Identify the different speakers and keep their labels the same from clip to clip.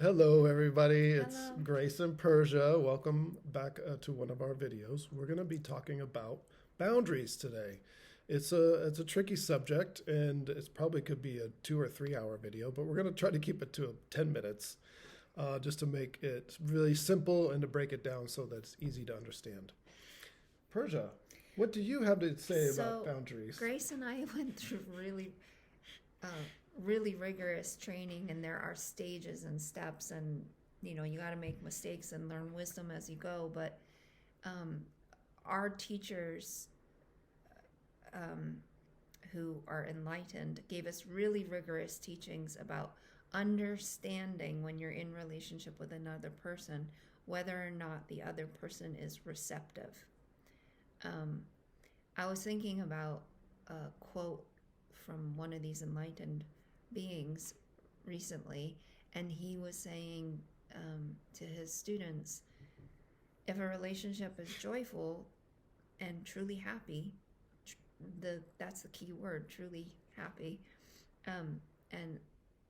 Speaker 1: Hello, everybody. It's
Speaker 2: Hello.
Speaker 1: Grace and Persia. Welcome back to one of our videos. We're going to be talking about boundaries today. It's a tricky subject, and it's probably could be a 2 or 3 hour video, but we're going to try to keep it to 10 minutes, just to make it really simple and to break it down so that it's easy to understand. Persia, what do you have to say about
Speaker 2: So,
Speaker 1: boundaries?
Speaker 2: Grace and I went through uh, really rigorous training, and there are stages and steps, and you got to make mistakes and learn wisdom as you go. But um, our teachers, um, who are enlightened, gave us really rigorous teachings about understanding when you're in relationship with another person, whether or not the other person is receptive. Um, I was thinking about a quote from one of these enlightened beings recently, and he was saying to his students, if a relationship is joyful and truly happy, that's the key word, truly happy, and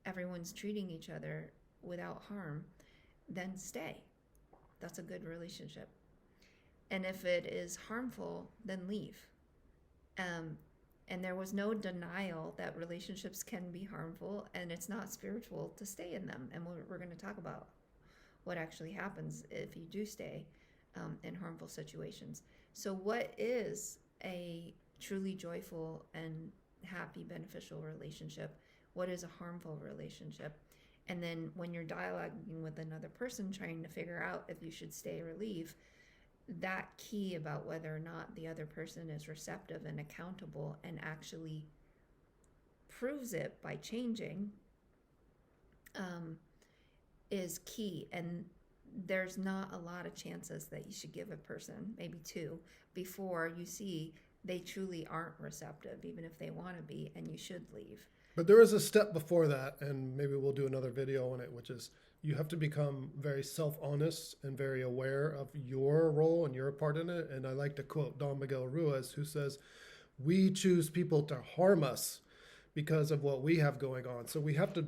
Speaker 2: everyone's treating each other without harm, then stay. That's a good relationship. And if it is harmful, then leave. Um, and there was no denial that relationships can be harmful and it's not spiritual to stay in them. And we're going to talk about what actually happens if you do stay in harmful situations. So, what is a truly joyful and happy, beneficial relationship? What is a harmful relationship? And then when you're dialoguing with another person, trying to figure out if you should stay or leave, that key about whether or not the other person is receptive and accountable and actually proves it by changing, um, is key. And there's not a lot of chances that you should give a person, maybe two, before you see they truly aren't receptive, even if they want to be, and you should leave.
Speaker 1: But there is a step before that, and maybe we'll do another video on it, which is you have to become very self honest and very aware of your role and your part in it. And I like to quote Don Miguel Ruiz, who says, we choose people to harm us because of what we have going on. So we have to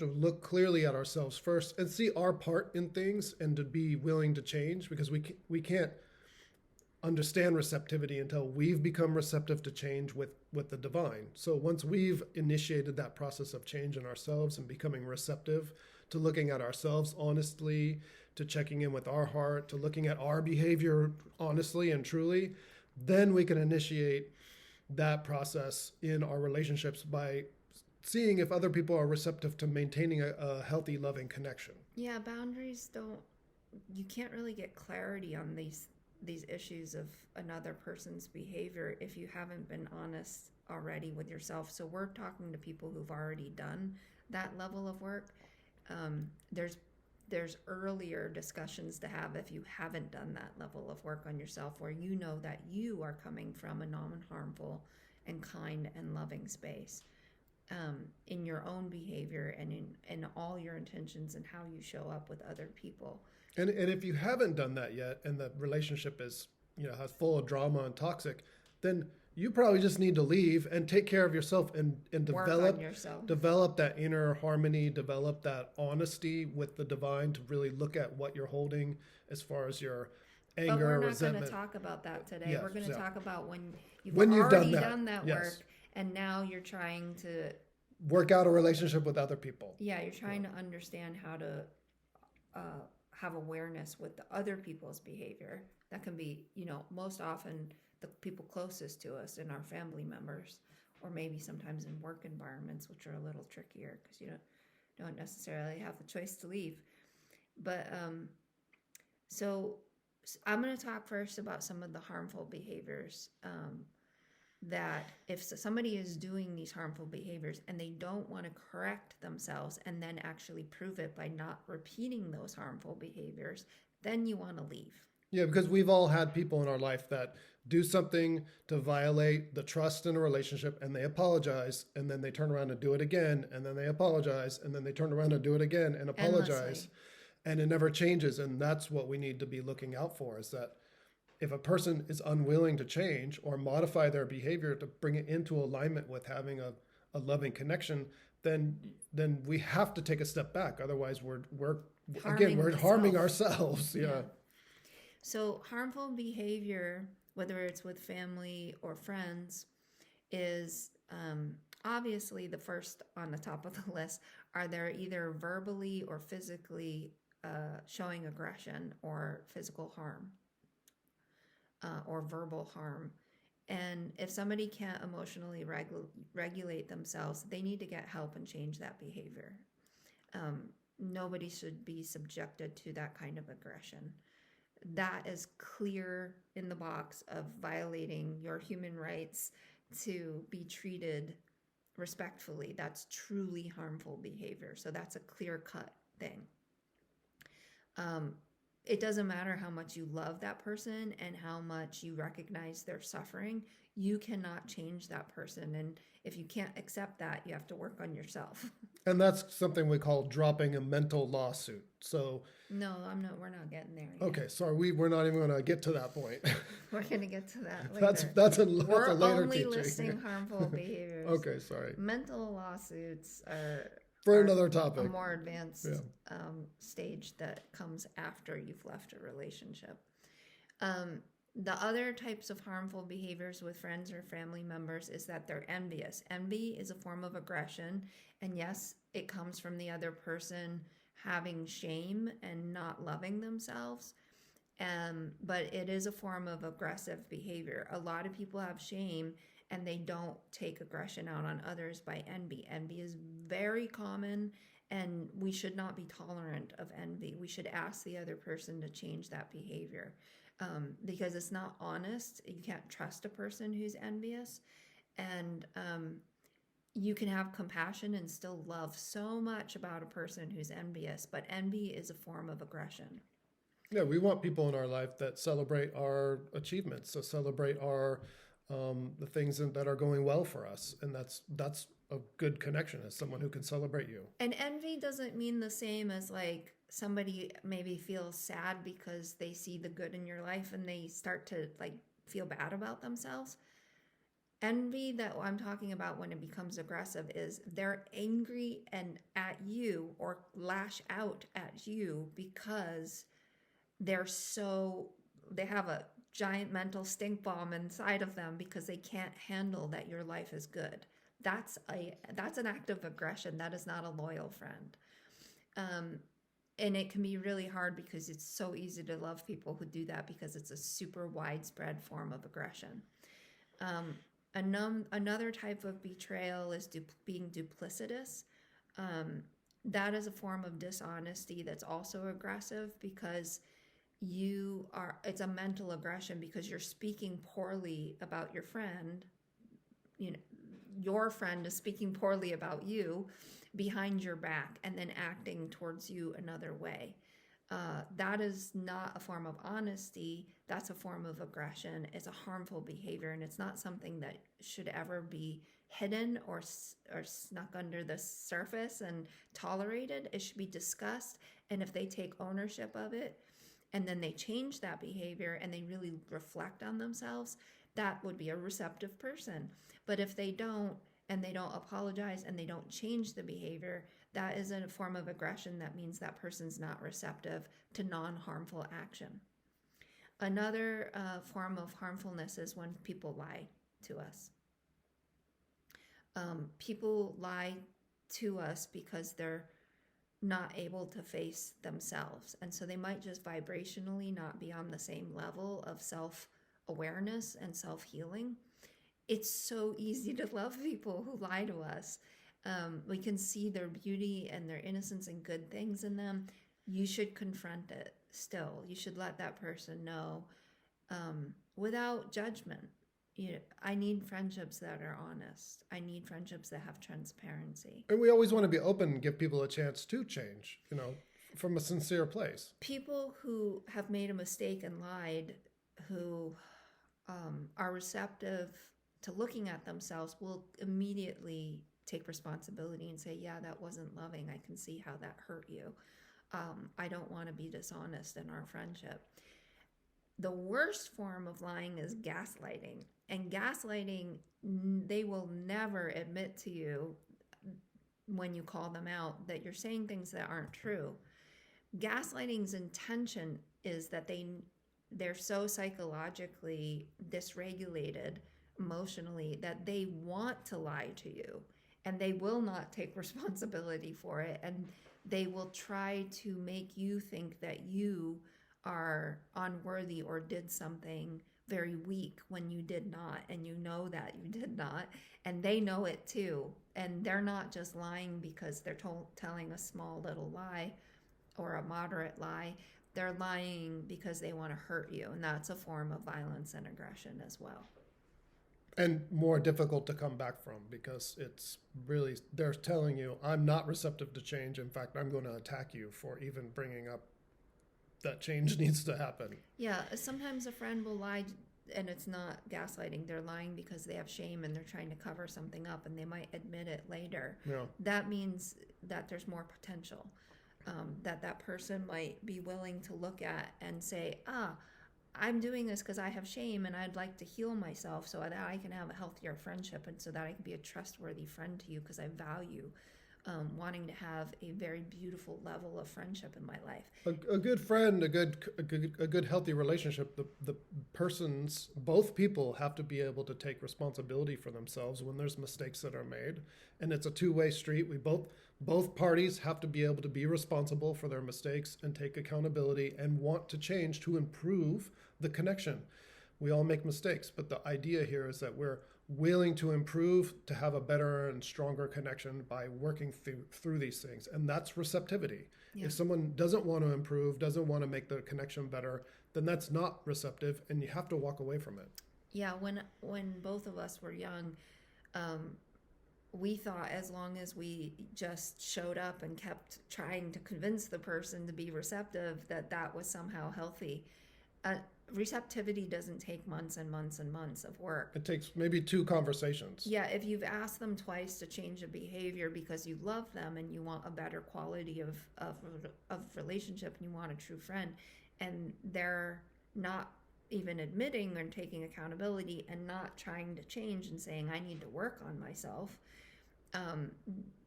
Speaker 1: look clearly at ourselves first and see our part in things and to be willing to change, because we can't understand receptivity until we've become receptive to change with the divine. So once we've initiated that process of change in ourselves and becoming receptive to looking at ourselves honestly, to checking in with our heart, to looking at our behavior honestly and truly, then we can initiate that process in our relationships by seeing if other people are receptive to maintaining a healthy, loving connection.
Speaker 2: Yeah, boundaries don't, you can't really get clarity on these issues of another person's behavior if you haven't been honest already with yourself. So we're talking to people who've already done that level of work. There's earlier discussions to have if you haven't done that level of work on yourself, where you know that you are coming from a non-harmful and kind and loving space, in your own behavior and in all your intentions and how you show up with other people.
Speaker 1: And if you haven't done that yet, and the relationship is, has full of drama and toxic, then you probably just need to leave and take care of yourself and
Speaker 2: Work on yourself.
Speaker 1: develop that inner harmony, develop that honesty with the divine to really look at what you're holding as far as your
Speaker 2: But
Speaker 1: anger,
Speaker 2: we're not going to
Speaker 1: resentment.
Speaker 2: talk about that today.
Speaker 1: Yes,
Speaker 2: We're going to
Speaker 1: yeah.
Speaker 2: talk about when you've
Speaker 1: When you've
Speaker 2: already
Speaker 1: done that,
Speaker 2: that
Speaker 1: yes.
Speaker 2: work, and now you're trying to,
Speaker 1: Work out a relationship with other people.
Speaker 2: yeah, you're trying to understand how to have awareness with the other people's behavior. That can be, most often the people closest to us and our family members, or maybe sometimes in work environments, which are a little trickier because you don't necessarily have the choice to leave. But so I'm going to talk first about some of the harmful behaviors, that if somebody is doing these harmful behaviors and they don't want to correct themselves and then actually prove it by not repeating those harmful behaviors, then you want to leave.
Speaker 1: Yeah, because we've all had people in our life that do something to violate the trust in a relationship, and they apologize, and then they turn around and do it again, and then they apologize, and then they turn around and do it again and apologize.
Speaker 2: Endlessly.
Speaker 1: And it never changes. And that's what we need to be looking out for, is that if a person is unwilling to change or modify their behavior to bring it into alignment with having a loving connection, then we have to take a step back. Otherwise, we're
Speaker 2: Harming
Speaker 1: harming
Speaker 2: yourself.
Speaker 1: ourselves. Yeah.
Speaker 2: Yeah. So harmful behavior, whether it's with family or friends, is obviously the first on the top of the list. Are there either verbally or physically showing aggression or physical harm or verbal harm? And if somebody can't emotionally regulate themselves, they need to get help and change that behavior. Nobody should be subjected to that kind of aggression. That is clear in the box of violating your human rights to be treated respectfully. That's truly harmful behavior. So that's a clear cut thing. It doesn't matter how much you love that person and how much you recognize their suffering. You cannot change that person. And if you can't accept that, you have to work on yourself.
Speaker 1: And that's something we call dropping a mental lawsuit. So
Speaker 2: No, we're not getting there yet.
Speaker 1: okay, sorry, we're not even going to get to that point.
Speaker 2: We're going to get to that later.
Speaker 1: That's a
Speaker 2: We're
Speaker 1: later
Speaker 2: only
Speaker 1: teaching.
Speaker 2: listing harmful behaviors.
Speaker 1: Okay, sorry.
Speaker 2: Mental lawsuits are
Speaker 1: For
Speaker 2: are
Speaker 1: another
Speaker 2: a
Speaker 1: topic.
Speaker 2: more advanced
Speaker 1: Yeah.
Speaker 2: stage that comes after you've left a relationship. The other types of harmful behaviors with friends or family members is that they're envious. Envy is a form of aggression, and yes, it comes from the other person having shame and not loving themselves. But it is a form of aggressive behavior. A lot of people have shame and they don't take aggression out on others by envy. Envy is very common, and we should not be tolerant of envy. We should ask the other person to change that behavior because it's not honest. You can't trust a person who's envious. And you can have compassion and still love so much about a person who's envious, but envy is a form of aggression.
Speaker 1: Yeah, we want people in our life that celebrate our achievements, so celebrate our the things that are going well for us, and that's a good connection as someone who can celebrate you.
Speaker 2: And envy doesn't mean the same as like somebody maybe feels sad because they see the good in your life and they start to like feel bad about themselves. Envy that I'm talking about when it becomes aggressive is they're angry and at you or lash out at you because they have a giant mental stink bomb inside of them because they can't handle that your life is good. That's an act of aggression. That is not a loyal friend. And it can be really hard because it's so easy to love people who do that because it's a super widespread form of aggression. Another type of betrayal is being duplicitous. That is a form of dishonesty that's also aggressive because it's a mental aggression because you're speaking poorly about your friend. You know, your friend is speaking poorly about you behind your back and then acting towards you another way. That is not a form of honesty. That's a form of aggression. It's a harmful behavior, and it's not something that should ever be hidden or snuck under the surface and tolerated. It should be discussed, and if they take ownership of it and then they change that behavior and they really reflect on themselves, that would be a receptive person. But if they don't, and they don't apologize and they don't change the behavior, that is a form of aggression. That means that person's not receptive to non-harmful action. Another form of harmfulness is when people lie to us. People lie to us because they're not able to face themselves. And so they might just vibrationally not be on the same level of self-awareness and self-healing. It's so easy to love people who lie to us. We can see their beauty and their innocence and good things in them. You should confront it still. You should let that person know without judgment. I need friendships that are honest. I need friendships that have transparency.
Speaker 1: And we always want to be open and give people a chance to change, from a sincere place.
Speaker 2: People who have made a mistake and lied, who are receptive to looking at themselves, will immediately take responsibility and say, yeah, that wasn't loving. I can see how that hurt you. I don't want to be dishonest in our friendship. The worst form of lying is gaslighting. And gaslighting, they will never admit to you when you call them out, that you're saying things that aren't true. Gaslighting's intention is that they're so psychologically dysregulated emotionally that they want to lie to you, and they will not take responsibility for it, and they will try to make you think that you are unworthy or did something very weak when you did not, and you know that you did not, and they know it too, and they're not just lying because they're telling a small little lie or a moderate lie. They're lying because they want to hurt you, and that's a form of violence and aggression as well.
Speaker 1: And more difficult to come back from, because it's really, they're telling you, I'm not receptive to change. In fact, I'm going to attack you for even bringing up that change needs to happen.
Speaker 2: Yeah, sometimes a friend will lie, and it's not gaslighting. They're lying because they have shame and they're trying to cover something up, and they might admit it later.
Speaker 1: Yeah.
Speaker 2: That means that there's more potential, that person might be willing to look at and say, I'm doing this because I have shame and I'd like to heal myself so that I can have a healthier friendship, and so that I can be a trustworthy friend to you because I value wanting to have a very beautiful level of friendship in my life.
Speaker 1: A good friend, a good healthy relationship, the persons, both people have to be able to take responsibility for themselves when there's mistakes that are made. And it's a two-way street. Both parties have to be able to be responsible for their mistakes and take accountability and want to change to improve the connection. We all make mistakes, but the idea here is that we're willing to improve, to have a better and stronger connection by working through these things. And that's receptivity. Yeah. If someone doesn't want to improve, doesn't want to make the connection better, then that's not receptive, and you have to walk away from it.
Speaker 2: Yeah, when both of us were young, we thought as long as we just showed up and kept trying to convince the person to be receptive, that was somehow healthy. Receptivity doesn't take months and months and months of work.
Speaker 1: It takes maybe 2 conversations.
Speaker 2: Yeah, if you've asked them twice to change a behavior because you love them and you want a better quality of relationship and you want a true friend, and they're not even admitting and taking accountability and not trying to change and saying, I need to work on myself,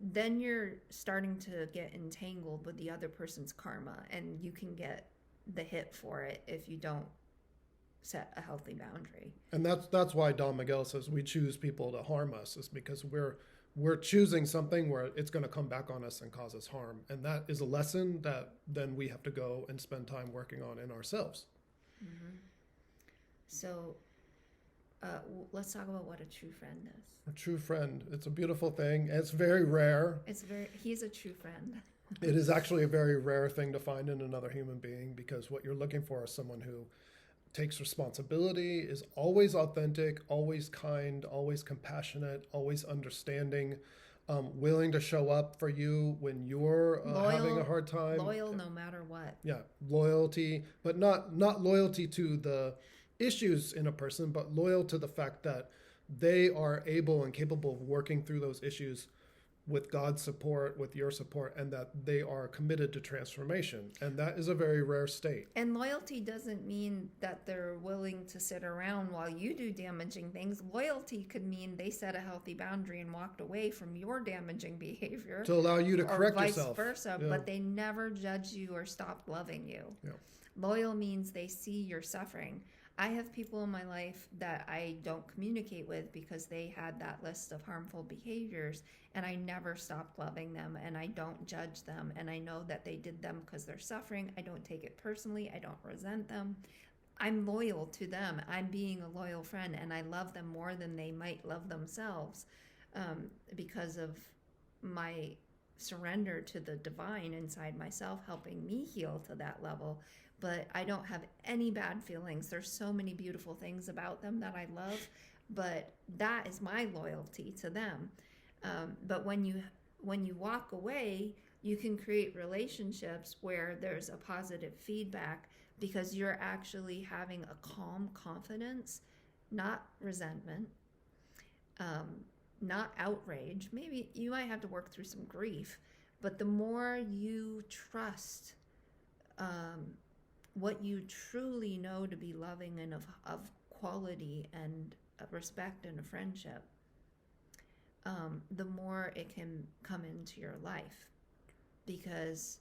Speaker 2: then you're starting to get entangled with the other person's karma, and you can get the hit for it if you don't set a healthy boundary. And
Speaker 1: that's why Don Miguel says we choose people to harm us, is because we're choosing something where it's going to come back on us and cause us harm. And that is a lesson that then we have to go and spend time working on in ourselves.
Speaker 2: Mm-hmm. So let's talk about what a true friend is.
Speaker 1: A true friend, it's a beautiful thing. It's very rare.
Speaker 2: He's a true friend.
Speaker 1: It is actually a very rare thing to find in another human being, because what you're looking for is someone who takes responsibility, is always authentic, always kind, always compassionate, always understanding, willing to show up for you when you're having a hard time.
Speaker 2: Loyal no matter what.
Speaker 1: Yeah, loyalty, but not loyalty to the issues in a person, but loyal to the fact that they are able and capable of working through those issues with God's support, with your support, and that they are committed to transformation. And that is a very rare state.
Speaker 2: And loyalty doesn't mean that they're willing to sit around while you do damaging things. Loyalty could mean they set a healthy boundary and walked away from your damaging behavior.
Speaker 1: To allow you to correct yourself.
Speaker 2: Or vice versa, but they never judge you or stop loving you.
Speaker 1: Yeah.
Speaker 2: Loyal means they see your suffering. I have people in my life that I don't communicate with because they had that list of harmful behaviors, and I never stopped loving them, and I don't judge them, and I know that they did them because they're suffering. I don't take it personally. I don't resent them. I'm loyal to them. I'm being a loyal friend, and I love them more than they might love themselves, because of my surrender to the divine inside myself, helping me heal to that level. But I don't have any bad feelings. There's so many beautiful things about them that I love, but that is my loyalty to them. But when you walk away, you can create relationships where there's a positive feedback, because you're actually having a calm confidence, not resentment, not outrage. Maybe you might have to work through some grief, but the more you trust what you truly know to be loving and of quality and respect and a friendship, the more it can come into your life, because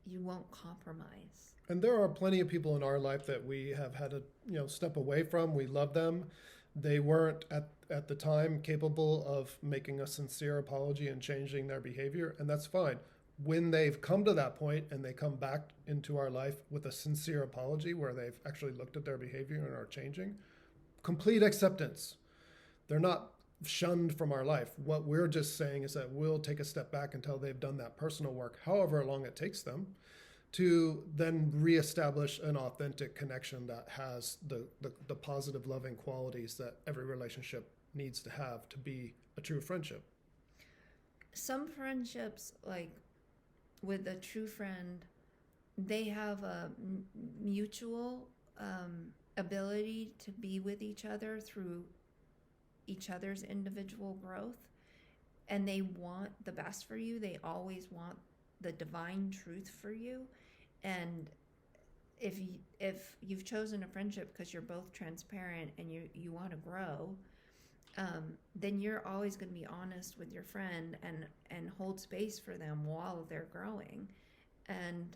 Speaker 2: you won't compromise.
Speaker 1: And there are plenty of people in our life that we have had to, step away from. We love them. They weren't at the time capable of making a sincere apology and changing their behavior, and that's fine. When they've come to that point and they come back into our life with a sincere apology where they've actually looked at their behavior and are changing, complete acceptance. They're not shunned from our life. What we're just saying is that we'll take a step back until they've done that personal work, however long it takes them, to then reestablish an authentic connection that has the positive, loving qualities that every relationship needs to have to be a true friendship.
Speaker 2: Some friendships, like with a true friend, they have a mutual ability to be with each other through each other's individual growth, and they want the best for you. They always want the divine truth for you. And if you've chosen a friendship because you're both transparent and you want to grow, then you're always going to be honest with your friend and hold space for them while they're growing, and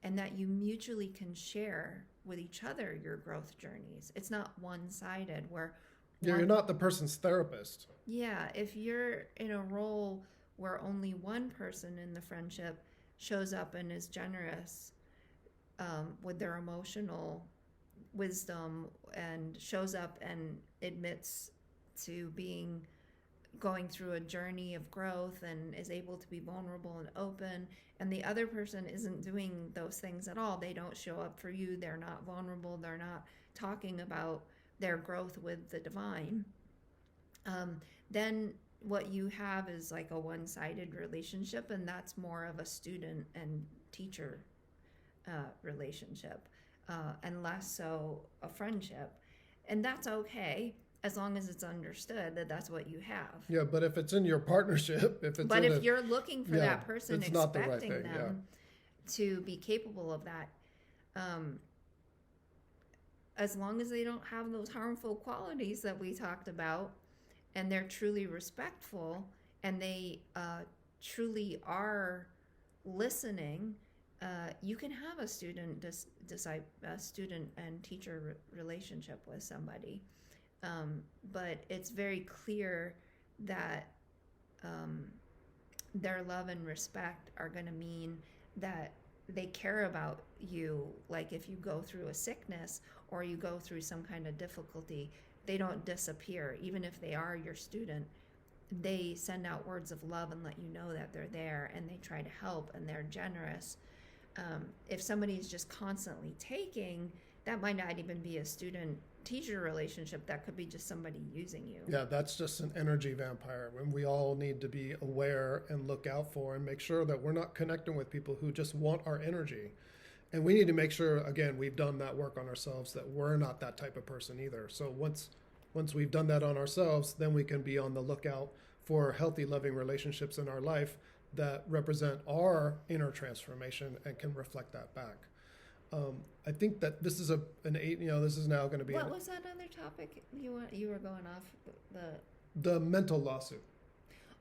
Speaker 2: that you mutually can share with each other your growth journeys. It's not one-sided where
Speaker 1: you're not the person's therapist.
Speaker 2: Yeah, if you're in a role where only one person in the friendship shows up and is generous with their emotional wisdom and shows up and admits to going through a journey of growth and is able to be vulnerable and open, and the other person isn't doing those things at all, they don't show up for you, they're not vulnerable, they're not talking about their growth with the divine, then what you have is like a one-sided relationship, and that's more of a student and teacher relationship, and less so a friendship. And that's okay, as long as it's understood that that's what you have.
Speaker 1: Yeah, but if it's in your partnership,
Speaker 2: if you're looking for that person,
Speaker 1: it's not the right
Speaker 2: expecting
Speaker 1: thing,
Speaker 2: them to be capable of that, as long as they don't have those harmful qualities that we talked about, and they're truly respectful, and they truly are listening, you can have a student and teacher relationship with somebody. But it's very clear that their love and respect are going to mean that they care about you. Like if you go through a sickness or you go through some kind of difficulty, they don't disappear. Even if they are your student, they send out words of love and let you know that they're there, and they try to help, and they're generous. If somebody's just constantly taking, that might not even be a student-teacher relationship. That could be just somebody using you.
Speaker 1: Yeah, that's just an energy vampire. And we all need to be aware and look out for and make sure that we're not connecting with people who just want our energy. And we need to make sure, again, we've done that work on ourselves, that we're not that type of person either. So once we've done that on ourselves, then we can be on the lookout for healthy, loving relationships in our life that represent our inner transformation and can reflect that back. I think that this is this is now going to be.
Speaker 2: What was that other topic you were going off
Speaker 1: the mental lawsuit?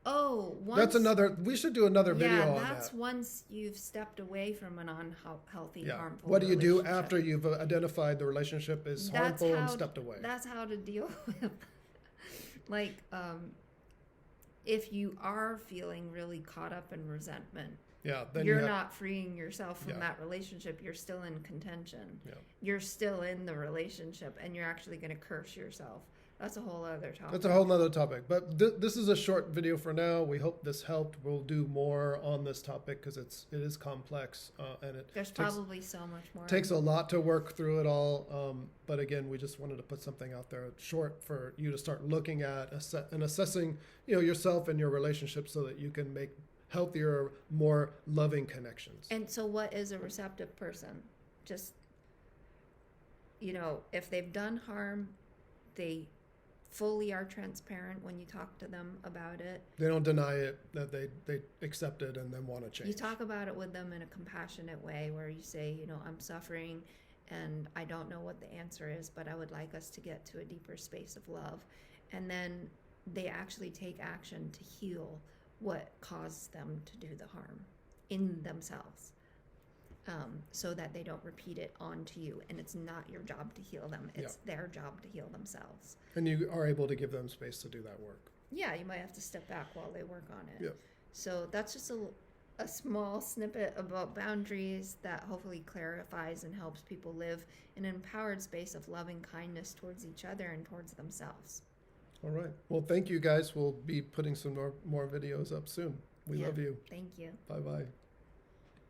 Speaker 2: Oh,
Speaker 1: that's another. We should do another video on that.
Speaker 2: Yeah, that's once you've stepped away from an unhealthy, harmful.
Speaker 1: What do you do after you've identified the relationship is harmful and stepped away?
Speaker 2: That's how to deal with, like, if you are feeling really caught up in resentment.
Speaker 1: Yeah, then
Speaker 2: you're not freeing yourself from that relationship. You're still in contention.
Speaker 1: Yeah.
Speaker 2: You're still in the relationship, and you're actually going to curse yourself. That's a whole other topic.
Speaker 1: That's a whole other topic. But this is a short video for now. We hope this helped. We'll do more on this topic because it is complex, and
Speaker 2: there's probably so much more.
Speaker 1: Takes a lot to work through it all. But again, we just wanted to put something out there short for you to start looking at and assessing, yourself and your relationship so that you can make healthier, more loving connections.
Speaker 2: And so what is a receptive person? Just, if they've done harm, they fully are transparent when you talk to them about it.
Speaker 1: They don't deny it, that they accept it and then want to change.
Speaker 2: You talk about it with them in a compassionate way where you say, I'm suffering and I don't know what the answer is, but I would like us to get to a deeper space of love. And then they actually take action to heal what caused them to do the harm in themselves, so that they don't repeat it onto you. And it's not your job to heal them. It's their job to heal themselves.
Speaker 1: And you are able to give them space to do that work.
Speaker 2: Yeah, you might have to step back while they work on it.
Speaker 1: Yep.
Speaker 2: So that's just a small snippet about boundaries that hopefully clarifies and helps people live in an empowered space of loving kindness towards each other and towards themselves.
Speaker 1: All right. Well, thank you guys. We'll be putting some more videos up soon. We love you.
Speaker 2: Thank you.
Speaker 1: Bye-bye.